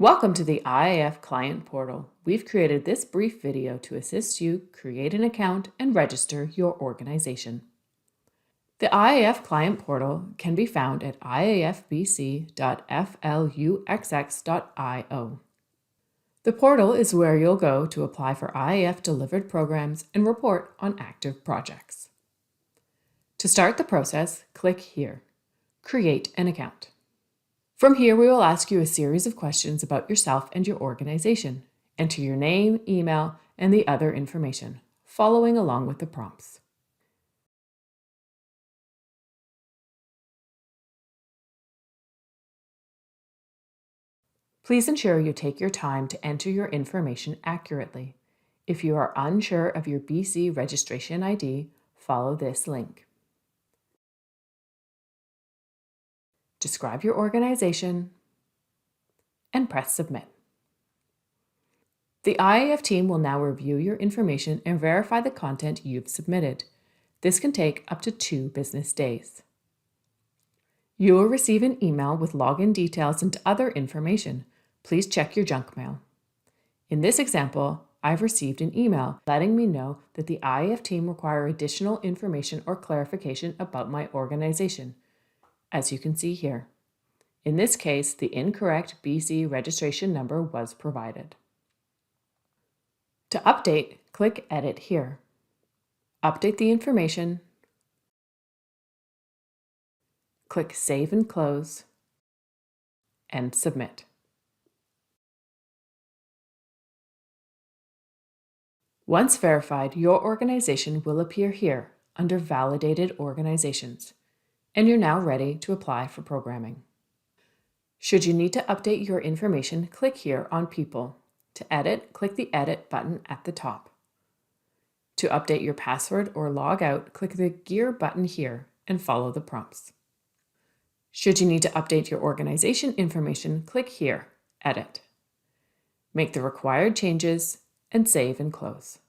Welcome to the IAF Client Portal. We've created this brief video to assist you create an account and register your organization. The IAF Client Portal can be found at iafbc.fluxx.io. The portal is where you'll go to apply for IAF-delivered programs and report on active projects. To start the process, click here, Create an Account. From here, we will ask you a series of questions about yourself and your organization. Enter your name, email, and the other information, following along with the prompts. Please ensure you take your time to enter your information accurately. If you are unsure of your BC registration ID, follow this link. Describe your organization and press Submit. The IAF team will now review your information and verify the content you've submitted. This can take up to 2 business days. You will receive an email with login details and other information. Please check your junk mail. In this example, I've received an email letting me know that the IAF team require additional information or clarification about my organization, as you can see here. In this case, the incorrect BC registration number was provided. To update, click Edit here. Update the information. Click Save and Close, and Submit. Once verified, your organization will appear here under Validated Organizations, and you're now ready to apply for programming. Should you need to update your information, click here on People. To edit, click the Edit button at the top. To update your password or log out, click the Gear button here and follow the prompts. Should you need to update your organization information, click here, Edit. Make the required changes and save and close.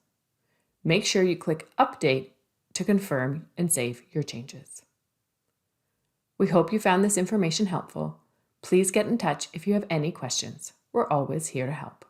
Make sure you click Update to confirm and save your changes. We hope you found this information helpful. Please get in touch if you have any questions. We're always here to help.